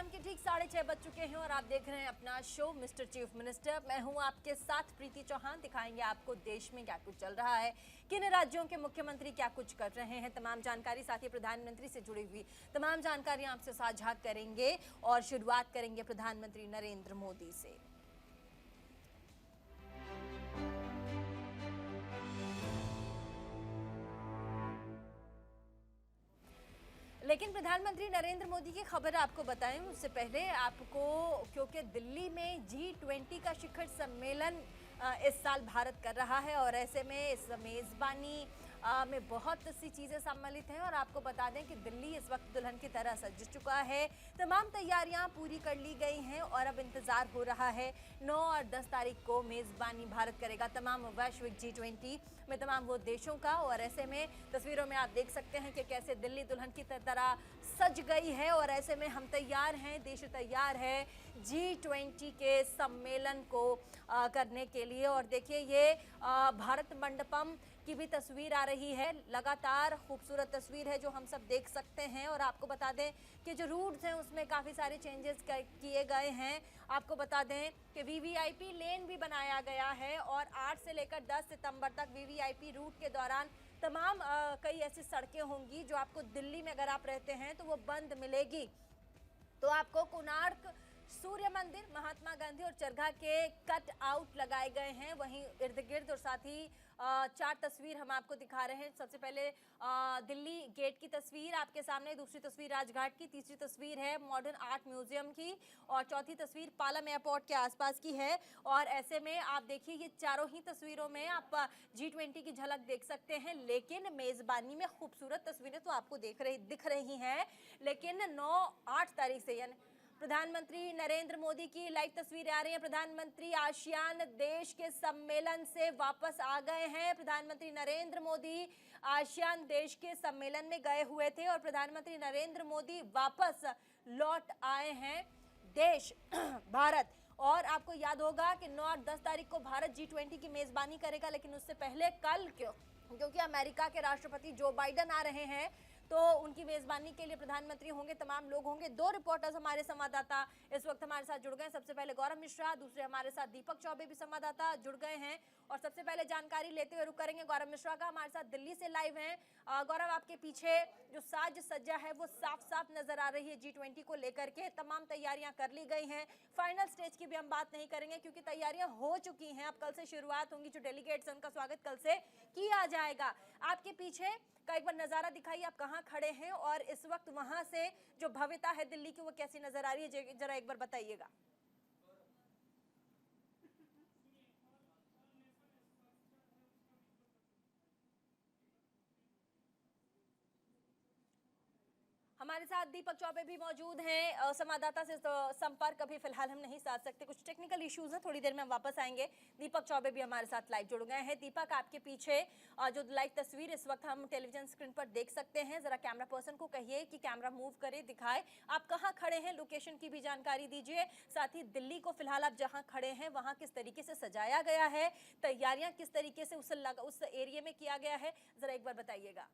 शाम के ठीक 6:30 बज चुके हैं और आप देख रहे हैं अपना शो मिस्टर चीफ मिनिस्टर। मैं हूं आपके साथ प्रीति चौहान। दिखाएंगे आपको देश में क्या कुछ चल रहा है, किन राज्यों के मुख्यमंत्री क्या कुछ कर रहे हैं। तमाम जानकारी, साथ ही प्रधानमंत्री से जुड़ी हुई तमाम जानकारी आपसे साझा करेंगे और शुरुआत करेंगे प्रधानमंत्री नरेंद्र मोदी से। लेकिन प्रधानमंत्री नरेंद्र मोदी की खबर आपको बताएं उससे पहले आपको, क्योंकि दिल्ली में G20 का शिखर सम्मेलन इस साल भारत कर रहा है और ऐसे में इस मेज़बानी में बहुत सी चीज़ें सम्मिलित हैं और आपको बता दें कि दिल्ली इस वक्त दुल्हन की तरह सज चुका है। तमाम तैयारियां पूरी कर ली गई हैं और अब इंतज़ार हो रहा है 9 और 10 तारीख को मेज़बानी भारत करेगा तमाम वैश्विक G20 में तमाम वो देशों का। और ऐसे में तस्वीरों में आप देख सकते हैं कि कैसे दिल्ली दुल्हन की तरह सज गई है और ऐसे में हम तैयार हैं, देश तैयार है G20 के सम्मेलन को करने के लिए। और देखिए ये भारत मंडपम की भी तस्वीर आ रही है, लगातार खूबसूरत तस्वीर है जो हम सब देख सकते हैं। और आपको बता दें कि जो रूट्स हैं उसमें काफ़ी सारे चेंजेस किए गए हैं। आपको बता दें कि VVIP लेन भी बनाया गया है और 8 से लेकर 10 सितंबर तक VVIP रूट के दौरान तमाम कई ऐसी सड़कें होंगी जो आपको दिल्ली में अगर आप रहते हैं तो वो बंद मिलेगी। तो आपको कोणार्क, सूर्य मंदिर, महात्मा गांधी और चरखा के कट आउट लगाए गए हैं वहीं इर्द गिर्द। और साथ ही 4 तस्वीर हम आपको दिखा रहे हैं। सबसे पहले दिल्ली गेट की तस्वीर आपके सामने, दूसरी तस्वीर राजघाट की, तीसरी तस्वीर है मॉडर्न आर्ट म्यूजियम की और चौथी तस्वीर पालम एयरपोर्ट के आसपास की है। और ऐसे में आप देखिए ये चारों ही तस्वीरों में आप G20 की झलक देख सकते हैं। लेकिन मेज़बानी में खूबसूरत तस्वीरें तो आपको दिख रही हैं, लेकिन 9-8 तारीख से यानी प्रधानमंत्री नरेंद्र मोदी की लाइव तस्वीरें आ रही हैं। प्रधानमंत्री आसियान देश के सम्मेलन से वापस आ गए हैं। प्रधानमंत्री नरेंद्र मोदी आसियान देश के सम्मेलन में गए हुए थे और प्रधानमंत्री नरेंद्र मोदी वापस लौट आए हैं देश भारत। और आपको याद होगा कि 9 और 10 तारीख को भारत G20 की मेज़बानी करेगा, लेकिन उससे पहले कल क्योंकि अमेरिका के राष्ट्रपति जो बाइडन आ रहे हैं तो उनकी मेज़बानी के लिए प्रधानमंत्री होंगे, तमाम लोग होंगे। 2 रिपोर्टर्स हमारे संवाददाता इस वक्त हमारे साथ जुड़ गए हैं। सबसे पहले गौरव मिश्रा, दूसरे हमारे साथ दीपक चौबे भी संवाददाता जुड़ गए हैं। और सबसे पहले जानकारी लेते हुए रुक करेंगे गौरव मिश्रा का, हमारे साथ दिल्ली से लाइव हैं। गौरव, आपके पीछे जो साज सज्जा है वो साफ साफ नजर आ रही है G20 को लेकर के। तमाम तैयारियां कर ली गई हैं। फाइनल स्टेज की भी हम बात नहीं करेंगे क्योंकि तैयारियां हो चुकी हैं। अब कल से शुरुआत होंगी, जो डेलीगेट्स हैं उनका स्वागत कल से किया जाएगा। आपके पीछे का एक बार नजारा दिखाइए, आप कहां खड़े हैं और इस वक्त वहां से जो भव्यता है दिल्ली की वो कैसी नजर आ रही है, जरा एक बार बताइएगा। हमारे साथ दीपक चौबे भी मौजूद हैं। संवाददाता से तो संपर्क अभी फिलहाल हम नहीं साध सकते, कुछ टेक्निकल इश्यूज हैं, थोड़ी देर में हम वापस आएंगे। दीपक चौबे भी हमारे साथ लाइव जुड़ गए हैं। दीपक, आपके पीछे जो लाइव तस्वीर इस वक्त हम टेलीविजन स्क्रीन पर देख सकते हैं, जरा कैमरा पर्सन को कहिए कि कैमरा मूव करे, दिखाए आप कहाँ खड़े हैं, लोकेशन की भी जानकारी दीजिए। साथ ही दिल्ली को फिलहाल आप जहाँ खड़े हैं वहाँ किस तरीके से सजाया गया है, तैयारियां किस तरीके से उस एरिया में किया गया है, जरा एक बार बताइएगा।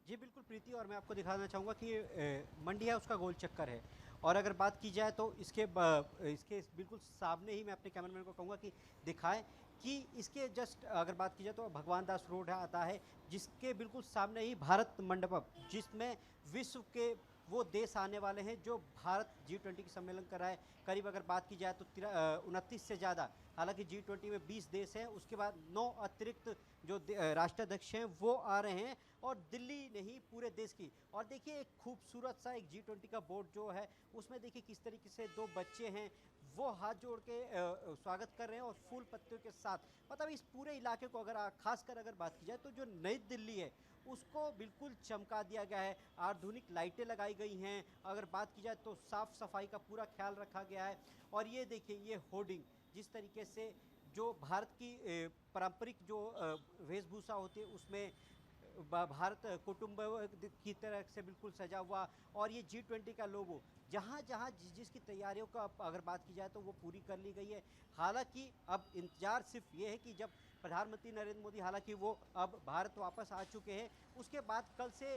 जी बिल्कुल प्रीति, और मैं आपको दिखाना चाहूँगा कि मंडी है उसका गोल चक्कर है। और अगर बात की जाए तो इसके बिल्कुल सामने ही मैं अपने कैमरामैन को कहूँगा कि दिखाएं कि इसके जस्ट अगर बात की जाए तो भगवान दास रोड आता है, जिसके बिल्कुल सामने ही भारत मंडपम, जिसमें विश्व के वो देश आने वाले हैं जो भारत G20 की सम्मेलन कर रहा है। करीब अगर बात की जाए तो 29 से ज़्यादा, हालांकि G20 में 20 देश हैं, उसके बाद 9 अतिरिक्त जो राष्ट्राध्यक्ष हैं वो आ रहे हैं और दिल्ली नहीं पूरे देश की। और देखिए एक खूबसूरत सा एक G20 का बोर्ड जो है उसमें देखिए किस तरीके से 2 बच्चे हैं वो हाथ जोड़ के स्वागत कर रहे हैं और फूल पत्तियों के साथ। मतलब इस पूरे इलाके को अगर खासकर अगर बात की जाए तो जो नई दिल्ली है उसको बिल्कुल चमका दिया गया है। आधुनिक लाइटें लगाई गई हैं। अगर बात की जाए तो साफ सफाई का पूरा ख्याल रखा गया है। और ये देखिए ये होर्डिंग जिस तरीके से जो भारत की पारंपरिक जो वेशभूषा होती है उसमें भारत कुटुंब की तरह से बिल्कुल सजा हुआ, और ये G20 का लोगो जहाँ जहाँ जिसकी तैयारियों का अगर बात की जाए तो वो पूरी कर ली गई है। हालांकि अब इंतजार सिर्फ ये है कि जब प्रधानमंत्री नरेंद्र मोदी, हालांकि वो अब भारत वापस आ चुके हैं, उसके बाद कल से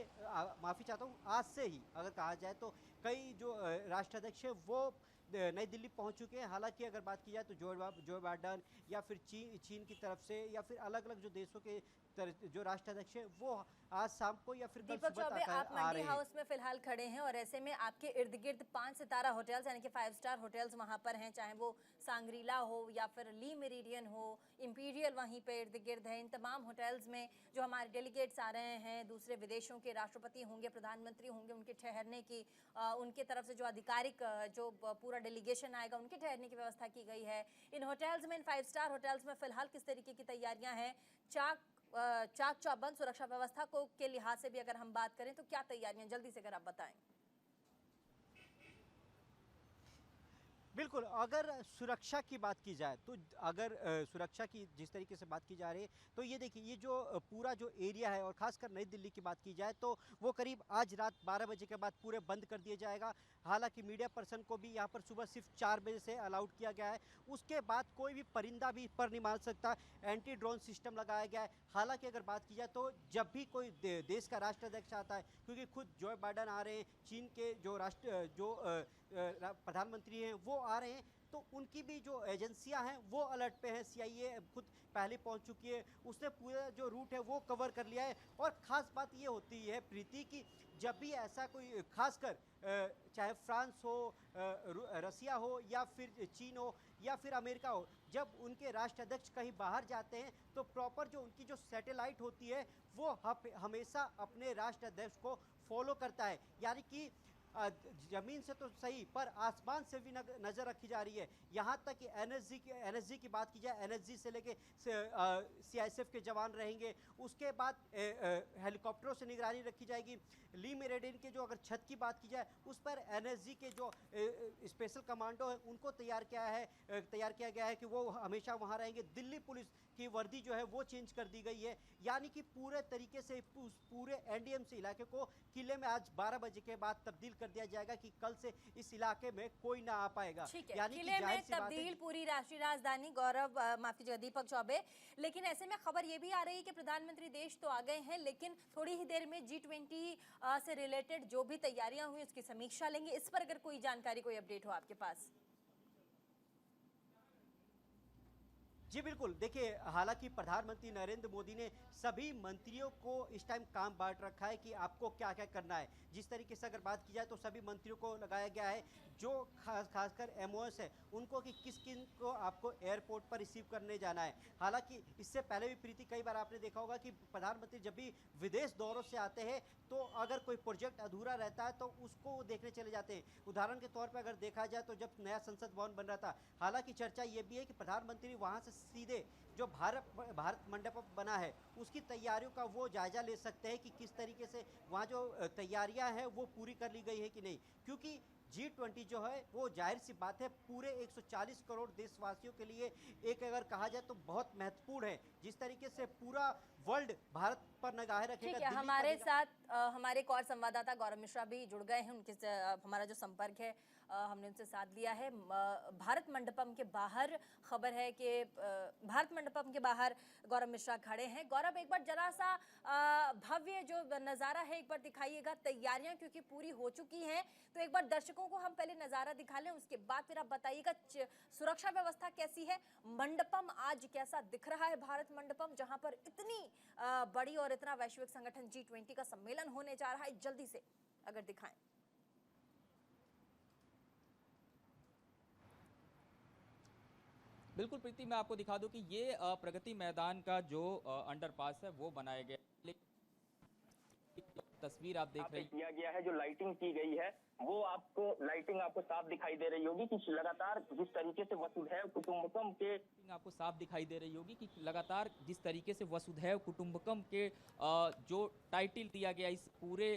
माफ़ी चाहता हूँ, आज से ही अगर कहा जाए तो कई जो राष्ट्राध्यक्ष है वो नई दिल्ली पहुंच चुके हैं। हालांकि अगर बात की जाए तो जो बाइडन या फिर चीन की तरफ से या फिर अलग अलग जो देशों के जो राष्ट्राध्यक्ष हैं वो आज शाम को या फिर कल दीपक सुबह चौबे, तक आप आ मंडी रहे हैं। हाउस में फिलहाल खड़े हैं और ऐसे में आपके इर्द गिर्द 5 सितारा होटल्स यानी कि 5 स्टार होटल्स वहां पर हैं, चाहे वो सांग्रीला हो या फिर ली मेरिडियन हो, इंपीरियल वहीं पे इर्द गिर्द है। इन तमाम होटल्स में जो हमारे डेलीगेट्स आ रहे हैं, दूसरे विदेशों के राष्ट्रपति होंगे, प्रधानमंत्री होंगे, उनके ठहरने की उनके तरफ से जो आधिकारिक जो पूरा डेलीगेशन आएगा उनके ठहरने की व्यवस्था की गई है। इन होटल्स में, इन 5 स्टार होटल्स में फिलहाल किस तरीके की तैयारियां हैं? चाक चौबंद सुरक्षा व्यवस्था को के लिहाज से भी अगर हम बात करें तो क्या तैयारियां, जल्दी से अगर आप बताएं। बिल्कुल, अगर सुरक्षा की बात की जाए तो अगर सुरक्षा की जिस तरीके से बात की जा रही है तो ये देखिए, ये जो पूरा जो एरिया है और ख़ासकर नई दिल्ली की बात की जाए तो वो करीब आज रात 12 बजे के बाद पूरे बंद कर दिया जाएगा। हालांकि मीडिया पर्सन को भी यहाँ पर सुबह सिर्फ 4 बजे से अलाउड किया गया है। उसके बाद कोई भी परिंदा भी पर नहीं मार सकता। एंटी ड्रोन सिस्टम लगाया गया है। हालांकि अगर बात की जाए तो जब भी कोई देश का राष्ट्राध्यक्ष आता है, क्योंकि खुद जो बाइडन आ रहे हैं, चीन के जो प्रधानमंत्री हैं वो आ रहे हैं, तो उनकी भी जो एजेंसियां हैं वो अलर्ट पे हैं। CIA खुद पहले पहुंच चुकी है, उसने पूरा जो रूट है वो कवर कर लिया है। और ख़ास बात ये होती है प्रीति की जब भी ऐसा कोई खासकर चाहे फ्रांस हो, रसिया हो या फिर चीन हो या फिर अमेरिका हो, जब उनके राष्ट्राध्यक्ष कहीं बाहर जाते हैं तो प्रॉपर जो उनकी जो सैटेलाइट होती है वो हमेशा अपने राष्ट्राध्यक्ष को फॉलो करता है। यानी कि जमीन से तो सही पर आसमान से भी नजर रखी जा रही है। यहाँ तक कि NSG की बात की जाए, NSG से लेके CISF के जवान रहेंगे। उसके बाद हेलीकॉप्टरों से निगरानी रखी जाएगी। ली मेरिडियन के जो अगर छत की बात की जाए उस पर NSG के जो स्पेशल कमांडो है उनको तैयार किया गया है कि वो हमेशा वहाँ रहेंगे। दिल्ली पुलिस की वर्दी जो है वो चेंज कर दी गई है। यानी कि पूरे तरीके से पूरे NDMC इलाके को किले में आज 12 बजे के बाद तब्दील कर दिया जाएगा कि कल से इस इलाके में कोई ना आ पाएगा। ठीक है, यानी किले में तब्दील पूरी राष्ट्रीय राजधानी। गौरव, माफ कीजिएगा दीपक चौबे, लेकिन ऐसे में खबर ये भी आ रही है कि प्रधानमंत्री देश तो आ गए हैं लेकिन थोड़ी ही देर में G20 से रिलेटेड जो भी तैयारियां हुई उसकी समीक्षा लेंगे। इस पर अगर कोई जानकारी, कोई अपडेट हो आपके पास? जी बिल्कुल, देखिए हालांकि प्रधानमंत्री नरेंद्र मोदी ने सभी मंत्रियों को इस टाइम काम बांट रखा है कि आपको क्या क्या करना है। जिस तरीके से अगर बात की जाए तो सभी मंत्रियों को लगाया गया है जो खासकर MOS है उनको कि किन को आपको एयरपोर्ट पर रिसीव करने जाना है। हालांकि इससे पहले भी प्रीति कई बार आपने देखा होगा कि प्रधानमंत्री जब भी विदेश दौरों से आते हैं तो अगर कोई प्रोजेक्ट अधूरा रहता है तो उसको वो देखने चले जाते हैं। उदाहरण के तौर पर अगर देखा जाए तो जब नया संसद भवन बन रहा था, हालांकि चर्चा ये भी है कि प्रधानमंत्री वहाँ से सीधे जो भारत मंडपम बना है उसकी तैयारियों का वो जायजा ले सकते हैं कि किस तरीके से वहाँ जो तैयारियां हैं वो पूरी कर ली गई है कि नहीं। क्योंकि G20 जो है वो जाहिर सी बात है पूरे 140 करोड़ देशवासियों के लिए एक अगर कहा जाए तो बहुत महत्वपूर्ण है। जिस तरीके से पूरा वर्ल्ड भारत पर निगाहें रखेगा। ठीक है, हमारे साथ हमारे एक और संवाददाता गौरव मिश्रा भी जुड़ गए हैं, उनके हमारा जो संपर्क है हमने उनसे साथ लिया है। भारत मंडपम के बाहर खबर है कि भारत मंडपम के बाहर गौरव मिश्रा खड़े हैं। गौरव, एक बार जरा सा भव्य जो नज़ारा है एक बार दिखाइएगा, तैयारियां क्योंकि पूरी हो चुकी हैं, तो एक बार दर्शकों को हम पहले नज़ारा दिखा लें, उसके बाद फिर आप बताइएगा सुरक्षा व्यवस्था कैसी है, मंडपम आज कैसा दिख रहा है। भारत मंडपम जहां पर इतनी बड़ी और इतना वैश्विक संगठन G20 का सम्मेलन होने जा रहा है, जल्दी से अगर दिखाएं। बिल्कुल प्रीति, मैं आपको दिखा दूं कि ये प्रगति मैदान का जो अंडरपास है वो बनाया गया है। तस्वीर आप देख रहे हैं, किया गया है, जो लाइटिंग की गई है वो लाइटिंग आपको साफ दिखाई दे रही होगी कि लगातार जिस तरीके से वसुधैव कुटुंबकम के आपको साफ दिखाई दे रही होगी कि लगातार जिस तरीके से वसुधैव कुटुंबकम के जो टाइटल दिया गया इस पूरे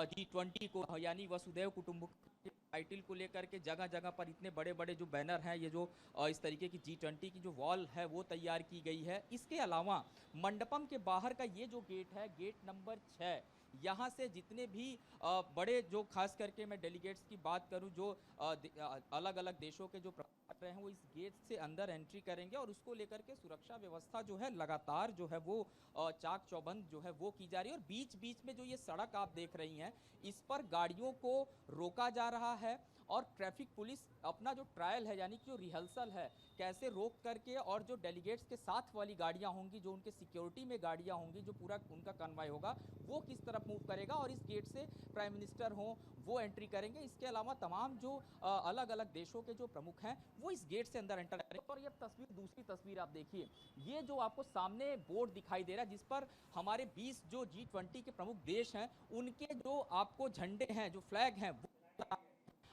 G20 को, यानी वसुधैव कुटुंबकम टाइटल को लेकर के जगह जगह पर इतने बड़े बड़े जो बैनर हैं, ये जो इस तरीके की G20 की जो वॉल है वो तैयार की गई है। इसके अलावा मंडपम के बाहर का ये जो गेट है, गेट नंबर 6, यहाँ से जितने भी बड़े जो खास करके मैं डेलीगेट्स की बात करूं जो अलग अलग देशों के जो प्रमुख रहे हैं वो इस गेट से अंदर एंट्री करेंगे और उसको लेकर के सुरक्षा व्यवस्था जो है लगातार जो है वो चाक चौबंद जो है वो की जा रही है। और बीच बीच में जो ये सड़क आप देख रही हैं, इस पर गाड़ियों को रोका जा रहा है और ट्रैफिक पुलिस अपना जो ट्रायल है यानी कि जो रिहर्सल है कैसे रोक करके, और जो डेलीगेट्स के साथ वाली गाड़ियां होंगी, जो उनके सिक्योरिटी में गाड़ियां होंगी, जो पूरा उनका कन्वॉय होगा वो किस तरफ मूव करेगा और इस गेट से प्राइम मिनिस्टर हो वो एंट्री करेंगे। इसके अलावा तमाम जो अलग अलग देशों के जो प्रमुख हैं वो इस गेट से अंदर एंटर करेंगे। और ये तस्वीर, दूसरी तस्वीर आप देखिए, ये जो आपको सामने बोर्ड दिखाई दे रहा है जिस पर हमारे 20 जो G20 के प्रमुख देश हैं उनके जो आपको झंडे हैं, जो फ्लैग हैं वो,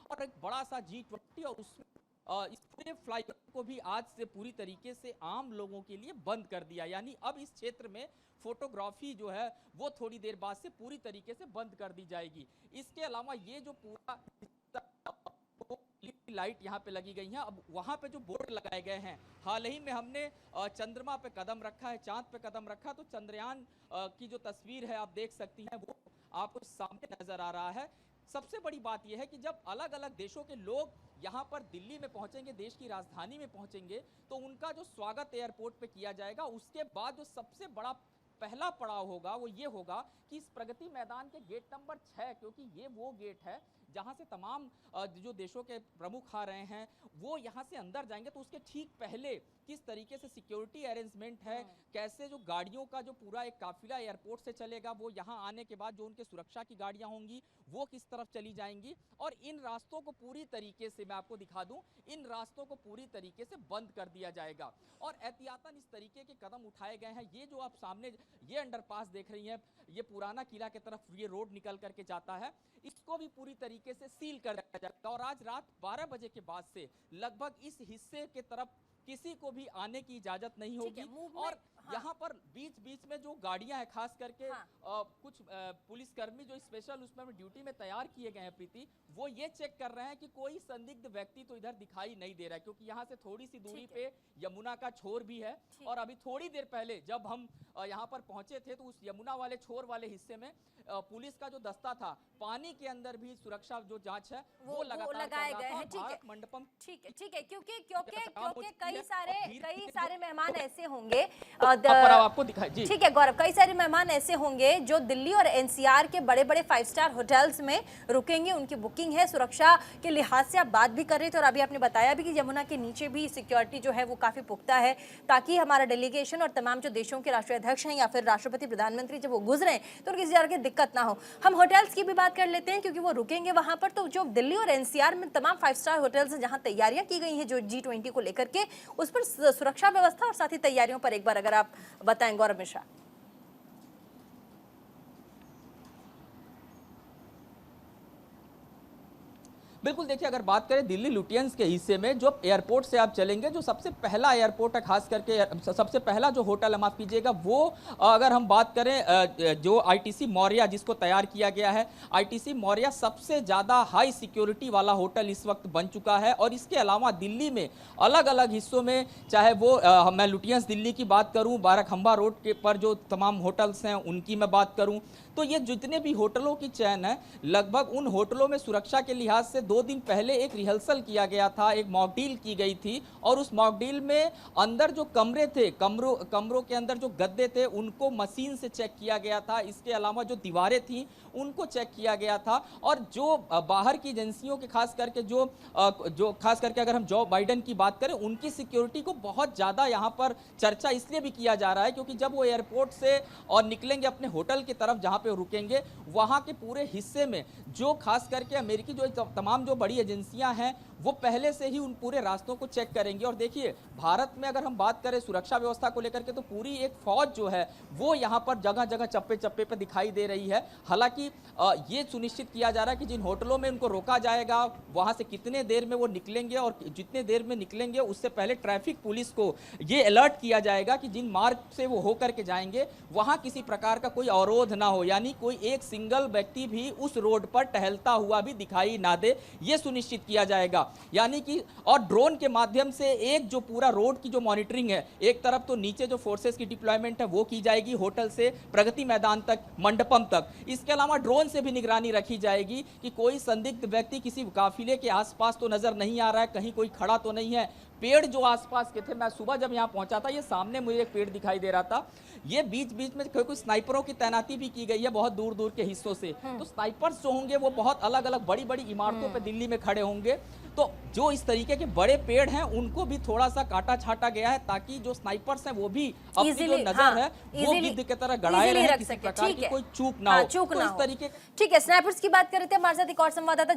और एक बड़ा सा G20 और उसमें इस पूरे फ्लाईओवर को भी आज से पूरी तरीके से आम लोगों के लिए बंद कर दिया। यानी अब इस क्षेत्र में फोटोग्राफी जो है वो थोड़ी देर बाद से पूरी तरीके से बंद कर दी जाएगी। इसके अलावा ये जो पूरा लाइट यहाँ पे लगी गई हैं, अब वहाँ पे जो बोर्ड लगाए गए हैं, हाल ही में हमने चंद्रमा पे कदम रखा है, चांद पे कदम रखा, तो चंद्रयान की जो तस्वीर है आप देख सकती हैं वो आपको सामने नजर आ रहा है। सबसे बड़ी बात यह है कि जब अलग अलग देशों के लोग यहाँ पर दिल्ली में पहुंचेंगे, देश की राजधानी में पहुंचेंगे, तो उनका जो स्वागत एयरपोर्ट पे किया जाएगा। उसके बाद जो सबसे बड़ा पहला पड़ाव होगा वो ये होगा कि इस प्रगति मैदान के गेट नंबर 6, क्योंकि ये वो गेट है जहां से तमाम जो देशों के प्रमुख आ रहे हैं वो यहां से अंदर जाएंगे, तो उसके ठीक पहले किस तरीके से सिक्योरिटी अरेंजमेंट है, कैसे जो गाड़ियों का जो पूरा एक काफिला एयरपोर्ट से चलेगा, वो यहां आने के बाद जो उनके सुरक्षा की गाड़ियां होंगी वो किस तरफ चली जाएंगी, और इन रास्तों को पूरी तरीके से, मैं आपको दिखा दूं, इन रास्तों को पूरी तरीके से बंद कर दिया जाएगा। और एहतियातन इस तरीके के कदम उठाए गए हैं। ये जो आप सामने ये अंडरपास देख रही हैं, ये पुराना किला की तरफ ये रोड निकल करके जाता है, इसको भी पूरी तरीके से सील कर दिया जाएगा। और आज रात 12 बजे के बाद से लगभग इस हिस्से के तरफ किसी को भी आने की इजाजत नहीं होगी। और यहाँ पर बीच बीच में जो गाड़ियां हैं, खास करके कुछ पुलिसकर्मी जो स्पेशल उसमें ड्यूटी में तैयार किए गए हैं प्रीति, वो ये चेक कर रहे हैं कि कोई संदिग्ध व्यक्ति तो इधर दिखाई नहीं दे रहा है, क्योंकि यहाँ से थोड़ी सी दूरी पे यमुना का छोर भी है। और अभी थोड़ी देर पहले जब हम यहाँ पर पहुंचे थे तो उस यमुना वाले छोर वाले हिस्से में पुलिस का जो दस्ता था, पानी के अंदर भी सुरक्षा जो जांच है वो लगाए गए हैं। मंडपम ठीक है, क्योंकि कई सारे मेहमान ऐसे होंगे, आपको दिखाई जी। ठीक है गौरव, कई सारे मेहमान ऐसे होंगे जो दिल्ली और एनसीआर के बड़े बड़े 5 स्टार होटल्स में रुकेंगे, उनकी बुकिंग है। सुरक्षा के लिहाज से आप बात भी कर रहे थे और अभी आपने बताया भी कि यमुना के नीचे भी सिक्योरिटी जो है वो काफी पुख्ता है, ताकि हमारा डेलीगेशन और तमाम जो देशों के राष्ट्रीय अध्यक्ष हैं या फिर राष्ट्रपति प्रधानमंत्री जब वो गुजरे तो उनकी किसी की दिक्कत ना हो। हम होटल्स की भी बात कर लेते हैं क्योंकि वो रुकेंगे वहां पर। तो जो दिल्ली और एनसीआर में तमाम 5 स्टार होटल्स हैं जहां तैयारियां की गई हैं जो G20 को लेकर के, उस पर सुरक्षा व्यवस्था और साथ ही तैयारियों पर एक बार अगर आप बताएं गौरव मिश्रा। बिल्कुल, देखिए अगर बात करें दिल्ली लुटियंस के हिस्से में, जो एयरपोर्ट से आप चलेंगे, जो सबसे पहला एयरपोर्ट है, खास करके सबसे पहला जो होटल है, माफ कीजिएगा, वो अगर हम बात करें जो ITC मौर्या जिसको तैयार किया गया है, ITC मौर्या सबसे ज़्यादा हाई सिक्योरिटी वाला होटल इस वक्त बन चुका है। और इसके अलावा दिल्ली में अलग अलग हिस्सों में, चाहे वो मैं लुटियंस दिल्ली की बात करूँ, बाराखंबा रोड के पर जो तमाम होटल्स हैं उनकी मैं बात करूँ, तो ये जितने भी होटलों की चैन है, लगभग उन होटलों में सुरक्षा के लिहाज से 2 दिन पहले एक रिहर्सल किया गया था, एक मॉक डील की गई थी। और उस मॉक डील में अंदर जो कमरे थे, कमरों के अंदर जो गद्दे थे उनको मशीन से चेक किया गया था। इसके अलावा जो दीवारें थी उनको चेक किया गया था। और जो बाहर की एजेंसियों के खास करके जो खास करके अगर हम जो बाइडेन की बात करें, उनकी सिक्योरिटी को बहुत ज़्यादा यहाँ पर चर्चा इसलिए भी किया जा रहा है क्योंकि जब वो एयरपोर्ट से और निकलेंगे अपने होटल की तरफ जहाँ पे रुकेंगे, वहाँ के पूरे हिस्से में जो खास करके अमेरिकी जो तमाम जो बड़ी एजेंसियां हैं वो पहले से ही उन पूरे रास्तों को चेक करेंगे। और देखिए, भारत में अगर हम बात करें सुरक्षा व्यवस्था को लेकर के, तो पूरी एक फौज जो है वो यहाँ पर जगह जगह चप्पे चप्पे पे दिखाई दे रही है। हालांकि ये सुनिश्चित किया जा रहा है कि जिन होटलों में उनको रोका जाएगा वहां से कितने देर में वो निकलेंगे, और जितने देर में निकलेंगे उससे पहले ट्रैफिक पुलिस को ये अलर्ट किया जाएगा कि जिन मार्ग से वो होकर के जाएंगे वहां किसी प्रकार का कोई अवरोध ना हो, यानी कोई एक सिंगल व्यक्ति भी उस रोड पर टहलता हुआ भी दिखाई ना दे, ये सुनिश्चित किया जाएगा। यानी कि और ड्रोन के माध्यम से एक जो पूरा रोड की जो मॉनिटरिंग है, एक तरफ तो नीचे जो फोर्सेस की डिप्लॉयमेंट है वो की जाएगी, होटल से प्रगति मैदान तक, मंडपम तक। इसके अलावा ड्रोन से भी निगरानी रखी जाएगी कि कोई संदिग्ध व्यक्ति किसी काफिले के आसपास तो नजर नहीं आ रहा है, कहीं कोई खड़ा तो नहीं है। पेड़ जो आसपास के थे, मैं सुबह जब यहाँ पहुंचा था, ये सामने मुझे एक पेड़ दिखाई दे रहा था, ये बीच बीच में कोई स्नाइपरों की तैनाती भी की गई है बहुत दूर दूर के हिस्सों से। तो स्नाइपर्स जो होंगे वो बहुत अलग अलग बड़ी बड़ी इमारतों पे दिल्ली में खड़े होंगे। तो जो इस तरीके के बड़े पेड़ हैं उनको भी थोड़ा सा काटा छाटा गया है, ताकि जो स्नाइपर्स हैं वो भी अपनी जो नजर है वो गिद्ध की तरह गड़ाए रहे, किसी प्रकार की कोई चूक ना हो। तो इस तरीके ठीक है, स्नाइपर्स की बात कर रहे थे, हमारे साथ एक और संवाददाता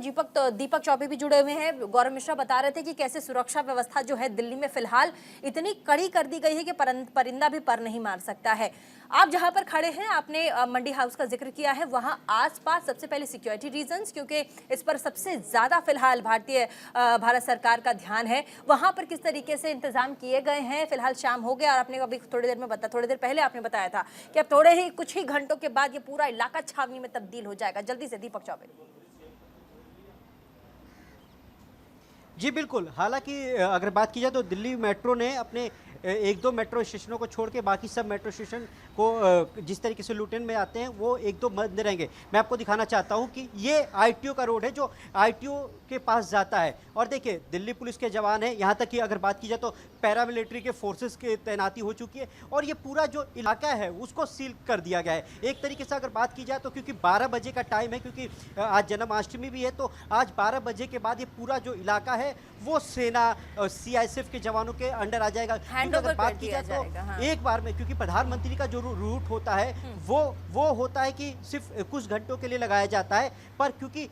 दीपक चौबे भी जुड़े हुए हैं। गौरव मिश्रा बता रहे थे कि कैसे सुरक्षा व्यवस्था जो है दिल्ली में फिलहाल इतनी कड़ी कर दी गई है कि परिंदा भी पर नहीं मार सकता है। आप जहां पर खड़े हैं, आपने मंडी हाउस का जिक्र किया है, वहां आसपास सबसे पहले सिक्योरिटी रीजंस, क्योंकि इस पर सबसे ज्यादा फिलहाल भारत सरकार का ध्यान है, वहां पर किस तरीके से इंतजाम किए गए हैं? फिलहाल शाम हो गया और आपने अभी थोड़ी देर पहले आपने बताया था कि अब कुछ ही घंटों के बाद ये पूरा इलाका छावनी में तब्दील हो जाएगा। जल्दी से दीपक चौबे। जी बिल्कुल, हालांकि अगर बात की जाए तो दिल्ली मेट्रो ने अपने एक दो मेट्रो स्टेशनों को छोड़ के बाकी सब मेट्रो स्टेशन को जिस तरीके से लुटेन में आते हैं वो एक दो बंद रहेंगे। मैं आपको दिखाना चाहता हूं कि ये आईटीओ का रोड है जो आईटीओ के पास जाता है, और देखिए दिल्ली पुलिस के जवान हैं, यहाँ तक कि अगर बात की जाए तो पैरामिलिट्री के फोर्सेस की तैनाती हो चुकी है, और ये पूरा जो इलाका है उसको सील कर दिया गया है एक तरीके से। अगर बात की जाए तो क्योंकि 12 बजे का टाइम है, क्योंकि आज जन्माष्टमी भी है, तो आज 12 बजे के बाद ये पूरा जो इलाका है वो सेना सीआईएसएफ के जवानों के अंडर आ जाएगा। अगर बात की जाए तो एक बार में, क्योंकि प्रधानमंत्री का जो रूट होता है वो होता है कि सिर्फ कुछ घंटों के लिए लगाया जाता है, पर क्योंकि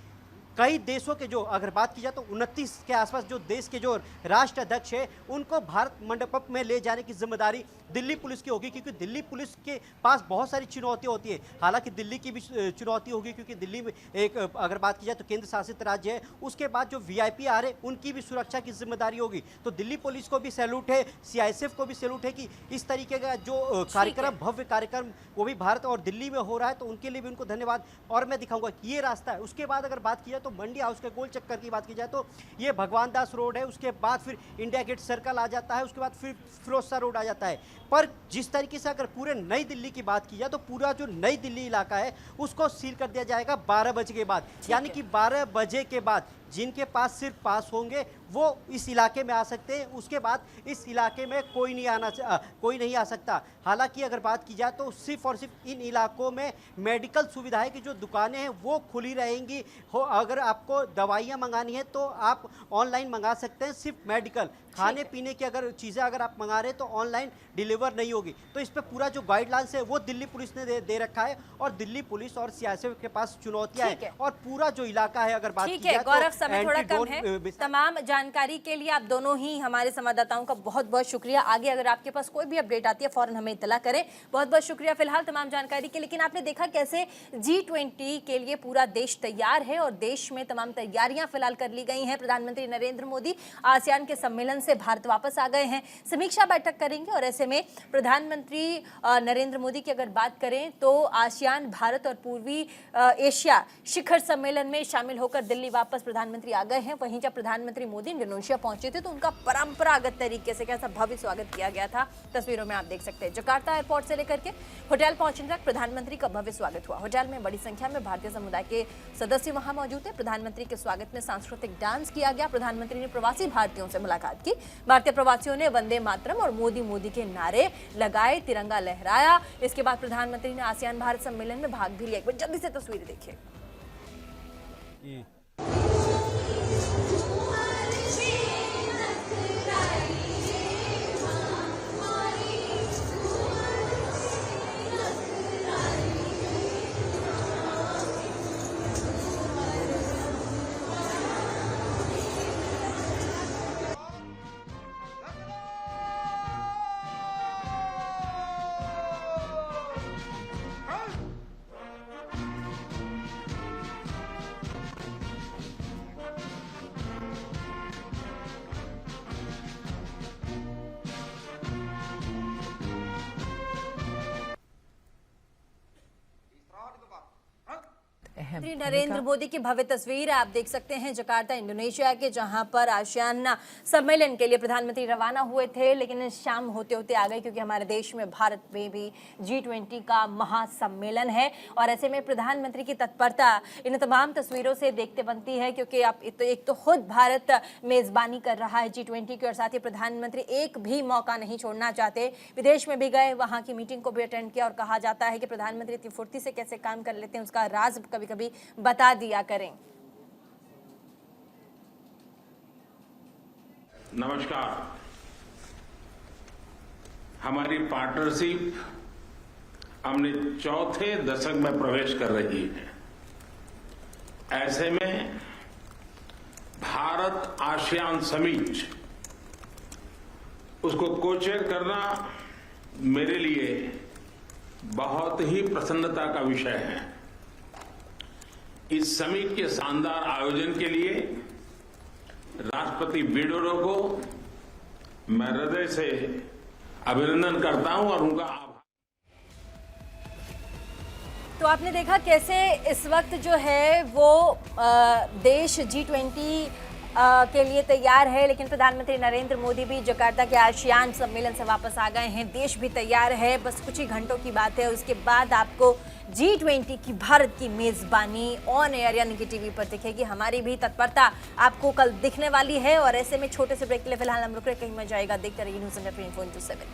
कई देशों के जो अगर बात की जाए तो 29 के आसपास जो देश के जो राष्ट्र अध्यक्ष है उनको भारत मंडपम में ले जाने की जिम्मेदारी दिल्ली पुलिस की होगी, क्योंकि दिल्ली पुलिस के पास बहुत सारी चुनौतियां होती है। हालांकि दिल्ली की भी चुनौती होगी, क्योंकि दिल्ली में एक अगर बात की जाए तो केंद्र शासित राज्य है, उसके बाद जो वीआईपी आ रहे उनकी भी सुरक्षा की जिम्मेदारी होगी। तो दिल्ली पुलिस को भी सैल्यूट है, सीआईएसएफ को भी सैल्यूट है कि इस तरीके का जो कार्यक्रम, भव्य कार्यक्रम वो भी भारत और दिल्ली में हो रहा है, तो उनके लिए भी उनको धन्यवाद। और मैं दिखाऊंगा ये रास्ता है, उसके बाद अगर बात की जाए तो मंडी हाउस के गोल चक्कर की बात की जाए तो ये भगवान दास रोड है, उसके बाद फिर इंडिया गेट सर्कल आ जाता है, उसके बाद फिर फिरोजशाह रोड आ जाता है। पर जिस तरीके से अगर पूरे नई दिल्ली की बात की जाए तो पूरा जो नई दिल्ली इलाका है उसको सील कर दिया जाएगा 12 बजे के बाद, यानी कि 12 बजे के बाद जिनके पास सिर्फ पास होंगे वो इस इलाके में आ सकते हैं, उसके बाद इस इलाके में कोई नहीं आ सकता। हालांकि अगर बात की जाए तो सिर्फ और सिर्फ इन इलाकों में मेडिकल सुविधाएं की जो दुकानें हैं वो खुली रहेंगी। अगर आपको दवाइयां मंगानी है तो आप ऑनलाइन मंगा सकते हैं, सिर्फ मेडिकल, खाने पीने की अगर चीज़ें अगर आप मंगा रहे हैं तो ऑनलाइन डिलीवर नहीं होगी। तो इस पर पूरा जो गाइडलाइंस है वो दिल्ली पुलिस ने दे रखा है, और दिल्ली पुलिस और सीआईएसएफ के पास चुनौतियां हैं, और पूरा जो इलाका है अगर बात की जाए तो समय थोड़ा कम है। तमाम जानकारी के लिए आप दोनों ही हमारे संवाददाताओं का बहुत बहुत शुक्रिया। आगे अगर आपके पास कोई भी अपडेट आती है फौरन हमें इत्तला करें। बहुत बहुत शुक्रिया फिलहाल तमाम जानकारी के। लेकिन आपने देखा कैसे G20 के लिए पूरा देश तैयार है, और देश में तमाम तैयारियां फिलहाल कर ली गई हैं। प्रधानमंत्री नरेंद्र मोदी आसियान के सम्मेलन से भारत वापस आ गए हैं, समीक्षा बैठक करेंगे, और ऐसे में प्रधानमंत्री नरेंद्र मोदी की अगर बात करें तो आसियान, भारत और पूर्वी एशिया शिखर सम्मेलन में शामिल होकर दिल्ली वापस प्रधानमंत्री आ गए हैं। वहीं जब प्रधानमंत्री मोदी इंडोनेशिया पहुंचे थे तो उनका परंपरागत तरीके से कैसा भव्य स्वागत किया गया था, तस्वीरों में आप देख सकते हैं। जकार्ता एयरपोर्ट से लेकर के होटल पहुंचने तक प्रधानमंत्री का भव्य स्वागत हुआ। होटल में बड़ी संख्या में भारतीय समुदाय के सदस्य वहां मौजूद थे। प्रधानमंत्री के स्वागत में सांस्कृतिक डांस किया गया। प्रधानमंत्री ने प्रवासी भारतीयों से मुलाकात की। भारतीय प्रवासियों ने वंदे मातरम और मोदी मोदी के नारे लगाए, तिरंगा लहराया। इसके बाद प्रधानमंत्री ने आसियान भारत सम्मेलन में भाग भी लिया। एक बार जल्दी से तस्वीरें देखिए। प्रधानमंत्री नरेंद्र मोदी की भव्य तस्वीर आप देख सकते हैं जकार्ता इंडोनेशिया के, जहां पर आसियान सम्मेलन के लिए प्रधानमंत्री रवाना हुए थे, लेकिन शाम होते होते आ गए क्योंकि हमारे देश में भारत में भी G20 का महासम्मेलन है। और ऐसे में प्रधानमंत्री की तत्परता इन तमाम तस्वीरों से देखते बनती है, क्योंकि आप एक तो खुद भारत मेजबानी कर रहा है G20 की, और साथ ही प्रधानमंत्री एक भी मौका नहीं छोड़ना चाहते। विदेश में भी गए, वहां की मीटिंग को भी अटेंड किया, और कहा जाता है कि प्रधानमंत्री इतनी फुर्ती से कैसे काम कर लेते हैं उसका राज कभी कभी बता दिया करें। नमस्कार। हमारी पार्टनरशिप हमने चौथे दशक में प्रवेश कर रही है। ऐसे में भारत आसियान समिट उसको को-चेयर करना मेरे लिए बहुत ही प्रसन्नता का विषय है। इस समिट के शानदार आयोजन के लिए राष्ट्रपति विडोडो को मैं हृदय से अभिनंदन करता हूं और उनका आभार। तो आपने देखा कैसे इस वक्त जो है वो देश G20 के लिए तैयार है, लेकिन प्रधानमंत्री नरेंद्र मोदी भी जकार्ता के आसियान सम्मेलन से वापस आ गए हैं। देश भी तैयार है, बस कुछ ही घंटों की बात है, उसके बाद आपको G20 की भारत की मेजबानी ऑन एयर यानी कि टीवी पर दिखेगी। हमारी भी तत्परता आपको कल दिखने वाली है। और ऐसे में छोटे से ब्रेक के लिए फिलहाल हम रुक रहे, कहीं मत जाएगा, देखते रहिए न्यूज़ 24/7।